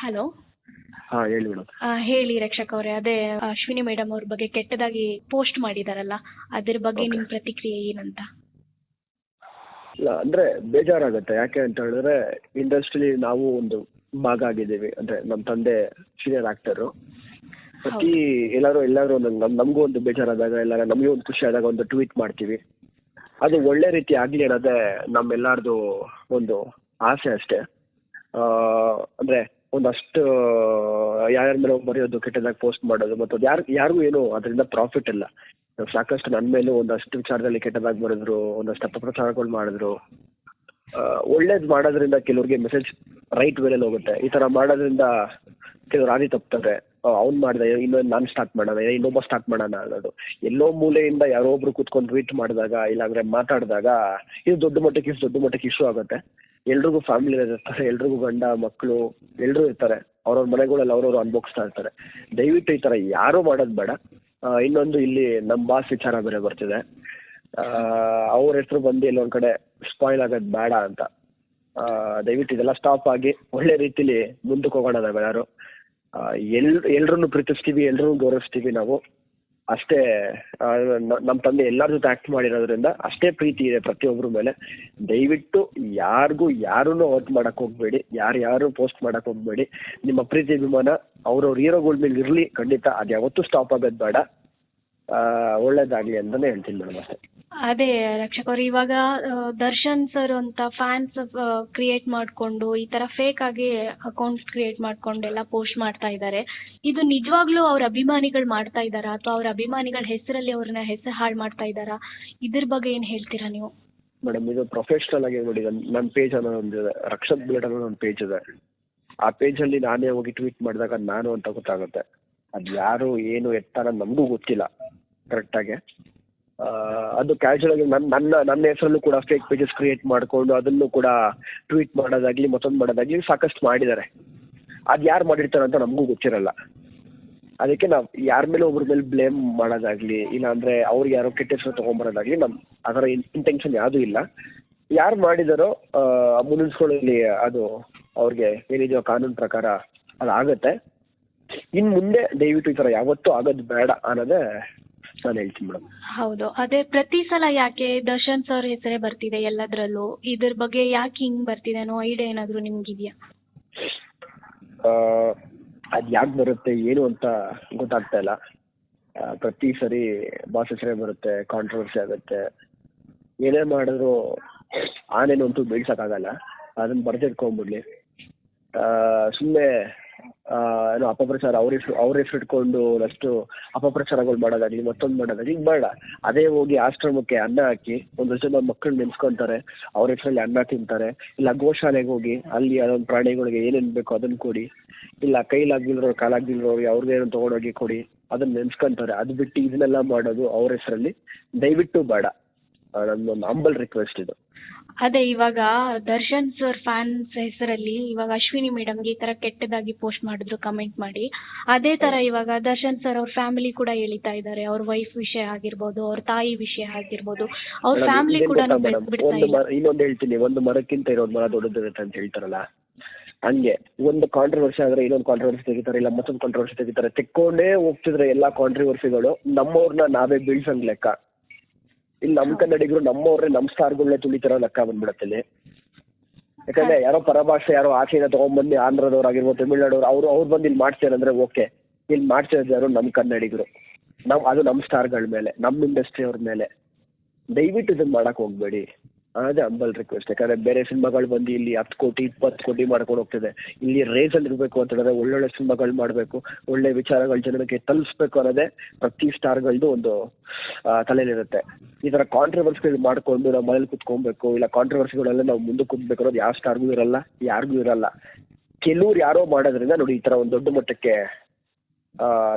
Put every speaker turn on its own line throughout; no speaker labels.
Hello.
ಹಾ ಹೇಳಿ madam.
ಹೇಳಿ ರಕ್ಷಕ್ ಅವರೇ, ಅದೇ ಅಶ್ವಿನಿ ಮೇಡಮ್ ಅವ್ರ ಬಗ್ಗೆ ಕೆಟ್ಟದಾಗಿ ಪೋಸ್ಟ್ ಮಾಡಿದಾರಲ್ಲ, ಅದ್ರ ಬಗ್ಗೆ ನಿಮ್ ಪ್ರತಿಕ್ರಿಯೆ ಏನಂತ?
ಇಲ್ಲ ಅಂದ್ರೆ ಬೇಜಾರಾಗತ್ತೆ. ಯಾಕೆ ಅಂತ ಹೇಳಿದ್ರೆ ಇಂಡಸ್ಟ್ರಿಲಿ ನಾವು ಒಂದು ಭಾಗ ಆಗಿದ್ದೀವಿ. ಅಂದ್ರೆ ನಮ್ಮ ತಂದೆ ಸೀನಿಯರ್ ಆಕ್ಟರು. ಪ್ರತಿ ಎಲ್ಲಾರು ನಮಗೂ ಒಂದು ಬೇಜಾರಾದಾಗ, ಇಲ್ಲ ನಮಗೂ ಒಂದು ಖುಷಿ ಆದಾಗ ಒಂದು ಟ್ವೀಟ್ ಮಾಡ್ತೀವಿ. ಅದು ಒಳ್ಳೆ ರೀತಿ ಆಗ್ಲಿ ಅನ್ನೋದೇ ನಮ್ಮೆಲ್ಲಾರ್ದು ಒಂದು ಆಸೆ ಅಷ್ಟೇ. ಅಂದ್ರೆ ಒಂದಷ್ಟು ಯಾರ್ಯಾರ ಮೇಲೆ ಬರೆಯೋದು, ಕೆಟ್ಟದಾಗಿ ಪೋಸ್ಟ್ ಮಾಡೋದು, ಮತ್ತು ಯಾರಿಗೂ ಏನು ಅದರಿಂದ ಪ್ರಾಫಿಟ್ ಇಲ್ಲ. ಸಾಕಷ್ಟು ನನ್ನ ಮೇಲೂ ಒಂದಷ್ಟು ವಿಚಾರದಲ್ಲಿ ಕೆಟ್ಟದಾಗಿ ಬರೆದ್ರು, ಒಂದಷ್ಟು ಅಪಪ್ರಚಾರಗಳು ಮಾಡಿದ್ರು. ಒಳ್ಳೇದು ಮಾಡೋದ್ರಿಂದ ಕೆಲವ್ರಿಗೆ ಮೆಸೇಜ್ ರೈಟ್ ವೇಲಲ್ಲಿ ಹೋಗುತ್ತೆ. ಈ ತರ ಮಾಡೋದ್ರಿಂದ ಕೆಲವ್ರು ಹಾದಿ ತಪ್ತಾರೆ. ಅವ್ನು ಮಾಡ್ದೆ ಇನ್ನೊಂದು ನಾನು ಸ್ಟಾರ್ಟ್ ಮಾಡೋಣ, ಇನ್ನೊಬ್ಬ ಸ್ಟಾರ್ಟ್ ಮಾಡೋಣ ಅನ್ನೋದು. ಎಲ್ಲೋ ಮೂಲೆಯಿಂದ ಯಾರೋ ಒಬ್ರು ಕೂತ್ಕೊಂಡು ಟ್ವೀಟ್ ಮಾಡಿದಾಗ, ಇಲ್ಲಾಂದ್ರೆ ಮಾತಾಡಿದಾಗ ಇದು ದೊಡ್ಡ ಮಟ್ಟಕ್ಕೆ ಇಶ್ಯೂ ಆಗುತ್ತೆ. ಎಲ್ರಿಗೂ ಫ್ಯಾಮಿಲಿ ಇರ್ತಾರೆ, ಎಲ್ರಿಗೂ ಗಂಡ ಮಕ್ಕಳು ಎಲ್ರೂ ಇರ್ತಾರೆ. ಅವ್ರವ್ರ ಮನೆಗಳಲ್ಲಿ ಅವ್ರವ್ರು ಅನ್ಭೋಗಿಸ್ತಾ ಇರ್ತಾರೆ. ದಯವಿಟ್ಟು ಈ ತರ ಯಾರು ಮಾಡೋದು ಬೇಡ. ಇನ್ನೊಂದು, ಇಲ್ಲಿ ನಮ್ಮ ಬಾಸ್ ವಿಚಾರ ಬೇರೆ ಬರ್ತಿದೆ. ಅವ್ರ ಹೆಸರು ಬಂದು ಎಲ್ಲೊಂದ್ ಕಡೆ ಸ್ಪಾಯ್ಲ್ ಆಗೋದು ಬೇಡ ಅಂತ. ದಯವಿಟ್ಟು ಇದೆಲ್ಲ ಸ್ಟಾಪ್ ಆಗಿ ಒಳ್ಳೆ ರೀತಿಲಿ ಮುಂದಕ್ಕೆ ಹೋಗೋಣ. ನಾವೆಲ್ಲರೂ ಎಲ್ರನ್ನು ಪ್ರೀತಿಸ್ತೀವಿ, ಎಲ್ರನ್ನೂ ಗೌರವಿಸ್ತೀವಿ ನಾವು. ಅಷ್ಟೇ ನಮ್ಮ ತಂದೆ ಎಲ್ಲರ ಜೊತೆ ಆಕ್ಟ್ ಮಾಡಿರೋದ್ರಿಂದ ಅಷ್ಟೇ ಪ್ರೀತಿ ಇದೆ ಪ್ರತಿಯೊಬ್ಬರ ಮೇಲೆ. ದಯವಿಟ್ಟು ಯಾರನ್ನು ಔಟ್ ಮಾಡಕ್ ಹೋಗ್ಬೇಡಿ, ಯಾರು ಪೋಸ್ಟ್ ಮಾಡಕ್ ಹೋಗ್ಬೇಡಿ. ನಿಮ್ಮ ಪ್ರೀತಿ ಅಭಿಮಾನ ಅವ್ರವ್ರ ಹೀರೋಗಳ ಮೇಲೆ ಇರ್ಲಿ, ಖಂಡಿತ ಅದು ಯಾವತ್ತೂ ಸ್ಟಾಪ್ ಆಗೋದು ಬೇಡ. ಒಳ್ಳೇದಾಗ್ಲಿ ಅಂತಾನೆ ಹೇಳ್ತೀನಿ ಮೇಡಮ್ ಅಷ್ಟೇ.
ಅದೇ ರಕ್ಷಕ್ ಅವ್ರು, ಇವಾಗ ದರ್ಶನ್ ಸರ್ ಅಂತ ಫ್ಯಾನ್ಸ್ ಕ್ರಿಯೇಟ್ ಮಾಡ್ಕೊಂಡು ಈ ತರ ಫೇಕ್ ಆಗಿ ಅಕೌಂಟ್ಸ್ ಕ್ರಿಯೇಟ್ ಮಾಡ್ಕೊಂಡು ಎಲ್ಲ ಪೋಸ್ಟ್ ಮಾಡ್ತಾ ಇದ್ದಾರೆ. ಇದು ನಿಜವಾಗ್ಲೂ ಅವ್ರ ಅಭಿಮಾನಿಗಳು ಮಾಡ್ತಾ ಇದ್ದಾರಾ, ಅಥವಾ ಅವ್ರ ಅಭಿಮಾನಿಗಳ ಹೆಸರಲ್ಲಿ ಅವ್ರನ್ನ ಹೆಸರು ಹಾಳು ಮಾಡ್ತಾ ಇದ್ದಾರಾ? ಇದ್ರ ಬಗ್ಗೆ ಏನ್ ಹೇಳ್ತೀರಾ ನೀವು?
ಮೇಡಮ್, ಇದು ಪ್ರೊಫೆಷನಲ್ ಆಗಿ ನೋಡಿ, ನನ್ನ ಪೇಜ್ ಅನ್ನೋ ಒಂದು ರಕ್ಷಕ್ ಬುಲೆಟ್ ಅನ್ನೋ ಒಂದು ಪೇಜ್ ಇದೆ. ಆ ಪೇಜ್ ಅಲ್ಲಿ ನಾನೇ ಹೋಗಿ ಟ್ವೀಟ್ ಮಾಡಿದಾಗ ನಾನು ಅಂತ ಗೊತ್ತಾಗುತ್ತೆ. ಅದ್ ಯಾರು ಏನು ಎತ್ತಾರ ನಮಗೂ ಗೊತ್ತಿಲ್ಲ ಕರೆಕ್ಟ್ ಆಗಿ. ಅದು ಕ್ಯಾಶುವಲ್ ಆಗಿ ನನ್ನ ಹೆಸರಲ್ಲೂ ಕೂಡ ಫೇಕ್ ಪೇಜಸ್ ಕ್ರಿಯೇಟ್ ಮಾಡ್ಕೊಂಡು ಅದನ್ನು ಕೂಡ ಟ್ವೀಟ್ ಮಾಡೋದಾಗ್ಲಿ ಮತ್ತೊಂದು ಮಾಡೋದಾಗ್ಲಿ ಸಾಕಷ್ಟು ಮಾಡಿದ್ದಾರೆ. ಅದ್ ಯಾರು ಮಾಡಿರ್ತಾರೆ ಅಂತ ನಮಗೂ ಗೊತ್ತಿರಲ್ಲ. ಅದಕ್ಕೆ ನಾವು ಯಾರ ಮೇಲೆ ಒಬ್ರ ಮೇಲೆ ಬ್ಲೇಮ್ ಮಾಡೋದಾಗ್ಲಿ, ಇಲ್ಲ ಅಂದ್ರೆ ಅವ್ರಿಗೆ ಯಾರೋ ಕೆಟ್ಟ ಹೆಸರು ತಗೊಂಡ್ಬರೋದಾಗ್ಲಿ ಅದರ ಇಂಟೆನ್ಷನ್ ಯಾವ್ದು ಇಲ್ಲ. ಯಾರು ಮಾಡಿದಾರೋ ಮುನ್ನಿಸ್ಕೊಳ್ಳಿ, ಅದು ಅವ್ರಿಗೆ ಏನಿದೆಯೋ ಕಾನೂನು ಪ್ರಕಾರ ಅದಾಗತ್ತೆ. ಇನ್ ಮುಂದೆ ದಯವಿಟ್ಟು ಈ ತರ ಯಾವತ್ತೂ ಆಗೋದು ಬೇಡ ಅನ್ನೋದೇ ನಾನು ಹೇಳ್ತೀನಿ ಮೇಡಮ್.
ಹೌದು, ಅದೇ ಪ್ರತಿ ಸಲ ಯಾಕೆ ದರ್ಶನ್ ಸರ್ ಹೆಸರೇ ಬರ್ತಿದೆ ಎಲ್ಲದ್ರಲ್ಲೂ? ಇದ್ರ ಬಗ್ಗೆ ಯಾಕೆ ಹಿಂಗ್ ಬರ್ತಿದೆ ಅನ್ನೋ ಐಡಿಯಾ ಏನಾದ್ರು ನಿಮ್ಗಿದ್ಯಾ?
ಅದ್ ಯಾಕೆ ಬರುತ್ತೆ ಏನು ಅಂತ ಗೊತ್ತಾಗ್ತಾ ಇಲ್ಲ. ಪ್ರತಿ ಸರಿ ಬಾಸ್ ಹೆಸರೇ ಬರುತ್ತೆ, ಕಾಂಟ್ರವರ್ಸಿ ಆಗುತ್ತೆ. ಏನೇ ಮಾಡಿದ್ರು ಆನೇನಂತೂ ಬೀಳ್ಸಕ್ಕಾಗಲ್ಲ. ಅದನ್ನ ಬರ್ದಿಟ್ಕೊಂಡ್ಬಿಡ್ಲಿ. ಸುಮ್ಮನೆ ಏನೋ ಅಪಪ್ರಚಾರ ಅವ್ರ ಹೆಸರು ಇಟ್ಕೊಂಡು ಅಷ್ಟು ಅಪಪ್ರಚಾರಗಳು ಮಾಡೋದಾಗ್ಲಿ ಮತ್ತೊಂದು ಮಾಡೋದಾಗ್ಲಿ ಬೇಡ. ಅದೇ ಹೋಗಿ ಆಶ್ರಮಕ್ಕೆ ಅನ್ನ ಹಾಕಿ ಒಂದಷ್ಟು ಜನ ಮಕ್ಕಳು ನೆನ್ಸ್ಕೊಂತಾರೆ, ಅವ್ರ ಹೆಸರಲ್ಲಿ ಅನ್ನ ತಿಂತಾರೆ. ಇಲ್ಲ ಗೋಶಾಲೆಗೆ ಹೋಗಿ ಅಲ್ಲಿ ಅದೊಂದು ಪ್ರಾಣಿಗಳಿಗೆ ಏನೇನ್ ಬೇಕೋ ಅದನ್ನ ಕೊಡಿ. ಇಲ್ಲ ಕೈಲಾಗ್ದಿಲ್ರೋರು ಕಾಲಾಗ್ದಿಲ್ರೋರು ಅವ್ರಿಗೇನು ತಗೊಂಡೋಗಿ ಕೊಡಿ, ಅದನ್ನ ನೆನ್ಸ್ಕೊಂತಾರೆ. ಅದು ಬಿಟ್ಟು ಇದನ್ನೆಲ್ಲ ಮಾಡೋದು ಅವ್ರ ಹೆಸರಲ್ಲಿ ದಯವಿಟ್ಟು ಬೇಡ. ನನ್ನೊಂದು ಹಂಬಲ್ ರಿಕ್ವೆಸ್ಟ್ ಇದು.
ಅದೇ ಇವಾಗ ದರ್ಶನ್ ಸರ್ ಫ್ಯಾನ್ಸ್ ಹೆಸರಲ್ಲಿ ಇವಾಗ ಅಶ್ವಿನಿ ಮೇಡಮ್ಗೆ ಈ ತರ ಕೆಟ್ಟದಾಗಿ ಪೋಸ್ಟ್ ಮಾಡಿದ್ರು ಕಮೆಂಟ್ ಮಾಡಿ. ಅದೇ ತರ ಇವಾಗ ದರ್ಶನ್ ಸರ್ ಅವ್ರ ಫ್ಯಾಮಿಲಿ ಕೂಡ ಎಳಿತಾ ಇದ್ದಾರೆ. ಅವ್ರ ವೈಫ್ ವಿಷಯ ಆಗಿರ್ಬೋದು, ಅವ್ರ ತಾಯಿ ವಿಷಯ ಆಗಿರ್ಬೋದು, ಅವ್ರ ಫ್ಯಾಮಿಲಿ ಕೂಡ
ಇನ್ನೊಂದು ಹೇಳ್ತೀನಿ, ಒಂದು ಮರಕ್ಕಿಂತ ಇರೋದು ಮರ ದೊಡ್ಡದಿರುತ್ತೆ ಅಂತ ಹೇಳ್ತಾರಲ್ಲ, ಹಂಗೆ ಒಂದು ಕಾಂಟ್ರವರ್ಸಿ ಆದ್ರೆ ಇನ್ನೊಂದು ಕಾಂಟ್ರವರ್ಸಿ ತೆಗಿತಾರೆ, ಇಲ್ಲ ಮತ್ತೊಂದು ಕಾಂಟ್ರವರ್ಸಿ ತೆಗಿತಾರೆ. ತೆಕ್ಕೊಂಡೇ ಹೋಗ್ತಿದ್ರೆ ಎಲ್ಲಾ ಕಾಂಟ್ರವರ್ಸಿಗಳು ನಮ್ಮವ್ರನ್ನ ನಾವೇ ಬೀಳ್ಸಂಗ್ ಲೆಕ್ಕ. ಇಲ್ಲಿ ನಮ್ ಕನ್ನಡಿಗರು ನಮ್ಮವ್ರೆ ನಮ್ ಸ್ಟಾರ್ಗಳನ್ನೇ ತುಳಿತಿರೋ ಲೆಕ್ಕ ಬಂದ್ಬಿಡತ್ತೆ. ಯಾಕಂದ್ರೆ ಯಾರೋ ಪರಭಾಷೆ ಯಾರೋ ಆಚೆಯಿಂದ ತಗೊಂಡ್ಬಂದು ಆಂಧ್ರದವ್ರು ಆಗಿರ್ಬೋದು, ತಮಿಳ್ನಾಡವ್ರು ಅವ್ರು ಬಂದು ಇಲ್ಲಿ ಮಾಡ್ತಾರೆ ಅಂದ್ರೆ ಓಕೆ. ಇಲ್ಲಿ ಮಾಡ್ತಿರೋದು ಯಾರು ನಮ್ ಕನ್ನಡಿಗರು, ಅದು ನಮ್ ಸ್ಟಾರ್ಗಳ ಮೇಲೆ, ನಮ್ ಇಂಡಸ್ಟ್ರಿ ಅವ್ರ ಮೇಲೆ. ದಯವಿಟ್ಟು ಇದನ್ನ ಮಾಡಕ್ ಹೋಗ್ಬೇಡಿ. ಅದೇ ಹಂಬಲ್ ರಿಕ್ವೆಸ್ಟ್. ಯಾಕಂದ್ರೆ ಬೇರೆ ಸಿನಿಮಾಗಳು ಬಂದು ಇಲ್ಲಿ 10 ಕೋಟಿ 20 ಕೋಟಿ ಮಾಡ್ಕೊಂಡು ಹೋಗ್ತಿದೆ. ಇಲ್ಲಿ ರೇಸ್ ಅಲ್ಲಿ ಇರ್ಬೇಕು ಅಂತ ಹೇಳಿದ್ರೆ ಒಳ್ಳೊಳ್ಳೆ ಸಿನಿಮಾಗಳು ಮಾಡ್ಬೇಕು, ಒಳ್ಳೆ ವಿಚಾರಗಳ ಜನಕ್ಕೆ ತಲುಪಿಸ್ಬೇಕು ಅನ್ನೋದೇ ಪ್ರತಿ ಸ್ಟಾರ್ಗಳದ್ದು ಒಂದು ತಲೆಯಲ್ಲಿರುತ್ತೆ. ಈ ತರ ಕಾಂಟ್ರವರ್ಸಿಗಳು ಮಾಡ್ಕೊಂಡು ನಾವು ಮನೇಲಿ ಕುತ್ಕೊಬೇಕು, ಇಲ್ಲ ಕಾಂಟ್ರವರ್ಸಿಗಳೆಲ್ಲ ನಾವು ಮುಂದೆ ಕುತ್ಬೇಕು ಅನ್ನೋದು ಯಾವ ಸ್ಟಾರ್ಗೂ ಇರಲ್ಲ, ಯಾರಿಗೂ ಇರಲ್ಲ. ಕೆಲವ್ರು ಯಾರೋ ಮಾಡೋದ್ರಿಂದ ನೋಡಿ ಈ ತರ ಒಂದು ದೊಡ್ಡ ಮಟ್ಟಕ್ಕೆ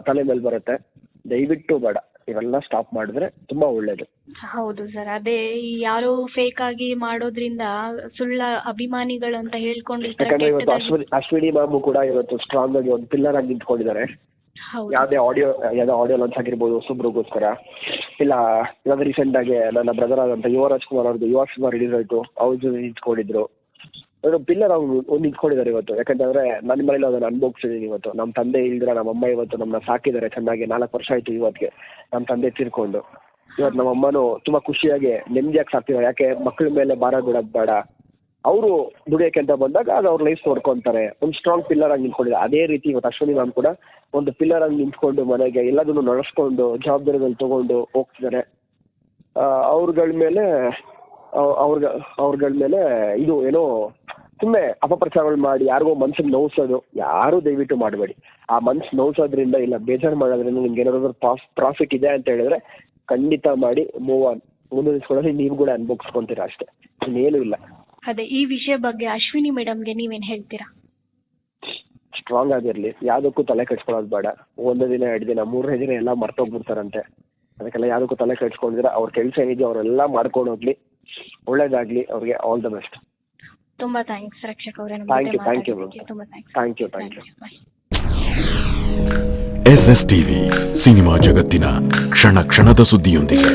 ತಲೆ ಮೇಲೆ ಬರುತ್ತೆ. ದಯವಿಟ್ಟು ಬೇಡ, ಇವೆಲ್ಲ ಸ್ಟಾಪ್ ಮಾಡಿದ್ರೆ ತುಂಬಾ ಒಳ್ಳೇದು.
ಹೌದು ಸರ್, ಅದೇ ಯಾರೋ ಫೇಕ್ ಆಗಿ ಮಾಡೋದ್ರಿಂದ ಸುಳ್ಳ ಅಭಿಮಾನಿಗಳು ಅಂತ ಹೇಳ್ಕೊಂಡು
ಯಾಕಂದ್ರೆ ಇವತ್ತು ಅಶ್ವಿನಿ ಮ್ಯಾಮು ಕೂಡ ಇವತ್ತು ಸ್ಟ್ರಾಂಗ್ ಆಗಿ ಒಂದು ಪಿಲ್ಲರ್ ಆಗಿ ನಿಂತ್ಕೊಂಡಿದ್ದಾರೆ. ಯಾವ್ದೇ ಆಡಿಯೋ ಲಾಂಚ್ ಆಗಿರ್ಬೋದು ಹೊಸಬ್ರಿಗೋಸ್ಕರ, ಇಲ್ಲ ಇವಾಗ ರೀಸೆಂಟ್ ಆಗಿ ನನ್ನ ಬ್ರದರ್ ಆದಂತ ಯುವ ರಾಜ್ಕುಮಾರ್ ಅವ್ರದ್ದು ಯುವ ಸಿನಿಮಾ ರಿಲೀಸ್ ಆಯ್ತು, ಅವ್ರ ಜೊತೆ ನಿಂತ್ಕೊಂಡಿದ್ರು. ಪಿಲ್ಲರ್ ಅವ್ರು ನಿಂತ್ಕೊಂಡಿದ್ದಾರೆ ಇವತ್ತು. ಯಾಕಂತಂದ್ರೆ ನನ್ನ ಮನೇಲಿ ಅದನ್ನ ಅನುಭವಿಸಿದೀನಿ ಇವತ್ತು. ನಮ್ಮ ತಂದೆ ಇಲ್ದಿರ ನಮ್ಮಮ್ಮ ಇವತ್ತು ನಮ್ಮನ್ನ ಸಾಕಿದ್ದಾರೆ ಚೆನ್ನಾಗಿ. 4 ವರ್ಷ ಆಯ್ತು ಇವತ್ತಿಗೆ ನಮ್ಮ ತಂದೆ ತೀರ್ಕೊಂಡು. ಇವತ್ತು ನಮ್ಮ ಅಮ್ಮನೂ ತುಂಬಾ ಖುಷಿಯಾಗಿ ನೆಮ್ಮದಿಯಾಗಿ ಸಾಕ್ತಿದ್ದಾರೆ. ಯಾಕೆ ಮಕ್ಕಳ ಮೇಲೆ ಭಾರ ಬಿಡೋದ್ ಬೇಡ, ಅವರು ದುಡಿಯೋಕೆ ಅಂತ ಬಂದಾಗ ಅದು ಅವ್ರ ಲೈಫ್ ನೋಡ್ಕೊಂತಾರೆ. ಒಂದು ಸ್ಟ್ರಾಂಗ್ ಪಿಲ್ಲರ್ ಆಗಿ ನಿಂತ್ಕೊಂಡಿದ್ದಾರೆ. ಅದೇ ರೀತಿ ಇವತ್ತು ಅಶ್ವಿನಿ ಮ್ಯಾಮ್ ಕೂಡ ಒಂದು ಪಿಲ್ಲರ್ ಆಗಿ ನಿಂತ್ಕೊಂಡು ಮನೆಗೆ ಎಲ್ಲದನ್ನು ನಡೆಸ್ಕೊಂಡು ಜವಾಬ್ದಾರಿಗಳು ತಗೊಂಡು ಹೋಗ್ತಿದ್ದಾರೆ. ಅವ್ರಗಳ ಮೇಲೆ ಇದು ಏನೋ ಸುಮ್ಮನೆ ಅಪಪ್ರಚಾರಗಳು ಮಾಡಿ ಯಾರಿಗೋ ಮನ್ಸಿಗೆ ನೋವಿಸೋದು ಯಾರು ದಯವಿಟ್ಟು ಮಾಡಬೇಡಿ. ಆ ಮನ್ಸು ನೋವಿಸೋದ್ರಿಂದ ಇಲ್ಲ ಬೇಜಾರು ಮಾಡೋದ್ರಿಂದ ನಿಮ್ಗೆ ಏನಾದ್ರು ಪ್ರಾಫಿಟ್ ಇದೆ ಅಂತ ಹೇಳಿದ್ರೆ ಖಂಡಿತ ಮಾಡಿ ಮೂವ್ ಆನ್. ಮುಂದಿಸ್ಕೊಳ್ಳೋದು ನೀವು ಕೂಡ ಅನುಭವಿಸ್ಕೊಂತೀರಾ ಅಷ್ಟೇ, ಇನ್ನೇನು ಇಲ್ಲ.
ಅದೇ ಈ ವಿಷಯ ಬಗ್ಗೆ ಅಶ್ವಿನಿ ಮೇಡಮ್ಗೆ ನೀವೇನ್ ಹೇಳ್ತೀರಾ?
ಸ್ಟ್ರಾಂಗ್ ಆಗಿರ್ಲಿ, ಯಾವ್ದಕ್ಕೂ ತಲೆ ಕೆಡ್ಸ್ಕೊಳ್ಳೋದು ಬೇಡ. 1 ದಿನ 2 ದಿನ 3ನೇ ದಿನ ಎಲ್ಲ ಮರ್ತೋಗ್ಬಿಡ್ತಾರಂತೆ. ಅದಕ್ಕೆಲ್ಲ ಯಾವ್ದಕ್ಕೂ ತಲೆ ಕೆಡ್ಸ್ಕೊಂಡಿದ್ರೆ ಅವ್ರ ಕೆಲಸ ಏನಿದೆಯೋ ಅವರೆಲ್ಲ ಮಾಡ್ಕೊಂಡು ಹೋಗ್ಲಿ, ಒಳ್ಳೇದಾಗ್ಲಿ ಅವ್ರಿಗೆ. All the best.
ತುಂಬಾ ಥ್ಯಾಂಕ್ಸ್ ರಕ್ಷಕ್ ಅವರೇ.
Thank you. Thank you.
SS TV cinema ಜಗತ್ತಿನ ಕ್ಷಣ ಕ್ಷಣದ ಸುದ್ದಿಯೊಂದಿಗೆ.